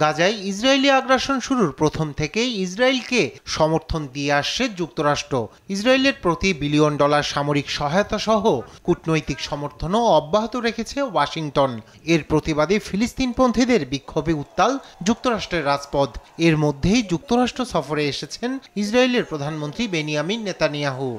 গাজায় ইসরায়েলি আগ্রাসন শুরুর প্রথম থেকেই ইসরায়েলকে সমর্থন দিয়ে আসছে যুক্তরাষ্ট্র। ইসরায়েলের প্রতি $1 বিলিয়ন সামরিক সহায়তা সহ কূটনৈতিক সমর্থনও অব্যাহত রেখেছে ওয়াশিংটন। এর প্রতিবাদে ফিলিস্তিনপন্থীদের বিক্ষোভে উত্তাল যুক্তরাষ্ট্রের রাজপথ। এর মধ্যেই যুক্তরাষ্ট্র সফরে এসেছেন ইসরায়েলের প্রধানমন্ত্রী বেনিয়ামিন নেতানিয়াহু।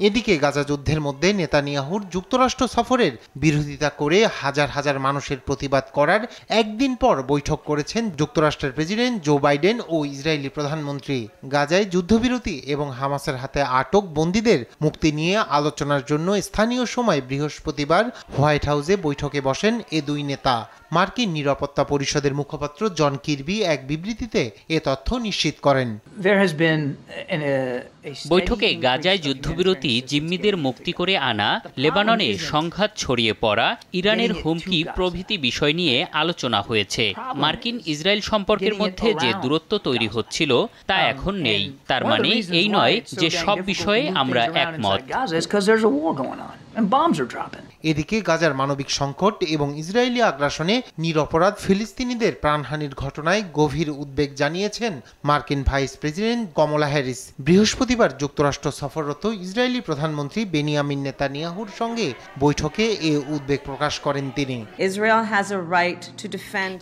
এদিকে গাজা যুদ্ধের মধ্যে নেতানিয়াহুর যুক্তরাষ্ট্র সফরের বিরোধিতা করে হাজার হাজার মানুষের প্রতিবাদ করার একদিন পর বৈঠক করেছেন যুক্তরাষ্ট্রের প্রেসিডেন্ট জো বাইডেন ও ইসরায়েলি প্রধানমন্ত্রী। গাজায় যুদ্ধবিরতি এবং হামাসের হাতে আটক বন্দীদের মুক্তি নিয়ে আলোচনার জন্য স্থানীয় সময় বৃহস্পতিবার হোয়াইট হাউসে বৈঠকে বসেন এ দুই নেতা। মার্কিন নিরাপত্তা পরিষদের মুখপাত্র জন কির্বি এক বিবৃতিতে এ তথ্য নিশ্চিত করেন। বৈঠকে গাজায় যুদ্ধবিরতি, জিম্মিদের মুক্তি করে আনা, লেবাননে সংঘাত ছড়িয়ে পড়া, ইরানের হুমকি প্রভৃতি বিষয় নিয়ে আলোচনা হয়েছে। মার্কিন ইসরায়েল সম্পর্কের মধ্যে যে দূরত্ব তৈরি হচ্ছিল তা এখন নেই। তার মানে এই নয় যে সব বিষয়ে আমরা একমত। এদিকে গাজার মানবিক সংকট এবং ইসরায়েলি আগ্রাসনে নিরপরাধ ফিলিস্তিনিদের প্রাণহানির ঘটনায় গভীর উদ্বেগ জানিয়েছেন মার্কিন ভাইস প্রেসিডেন্ট কমলা হ্যারিস। বৃহস্পতিবার যুক্তরাষ্ট্র সফররত ইসরায়েলি প্রধানমন্ত্রী বেনিয়ামিন নেতানিয়াহুর সঙ্গে বৈঠকে এ উদ্বেগ প্রকাশ করেন তিনি।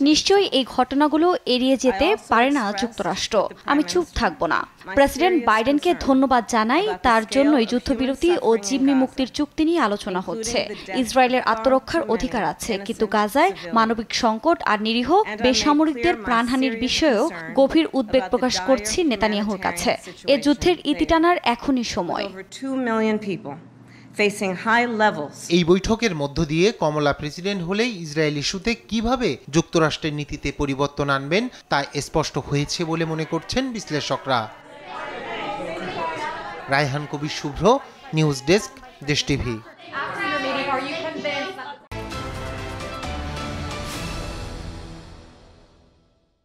নিশ্চয়ই এই ঘটনাগুলো এড়িয়ে যেতে পারে না যুক্তরাষ্ট্র। আমি চুপ থাকব না। প্রেসিডেন্ট বাইডেনকে ধন্যবাদ জানাই, তার জন্যই যুদ্ধবিরতি ও জিম্মি মুক্তির চুক্তি নিয়ে আলোচনা হচ্ছে। ইসরায়েলের আত্মরক্ষার অধিকার আছে, কিন্তু গাজায় মানবিক সংকট আর নিরীহ বেসামরিকদের প্রাণহানির বিষয়েও গভীর উদ্বেগ প্রকাশ করছি নেতানিয়াহুর কাছে। এ যুদ্ধের ইতি টানার এখনই সময়। এই বৈঠকের মধ্য দিয়ে কমলা প্রেসিডেন্ট হলেই ইসরায়েল ইস্যুতে কিভাবে যুক্তরাষ্ট্রের নীতিতে পরিবর্তন আনবেন তা স্পষ্ট হয়েছে বলে মনে করছেন বিশ্লেষকরা। রায়হান কবির শুভ্র, নিউজ ডেস্ক, দেশ টিভি।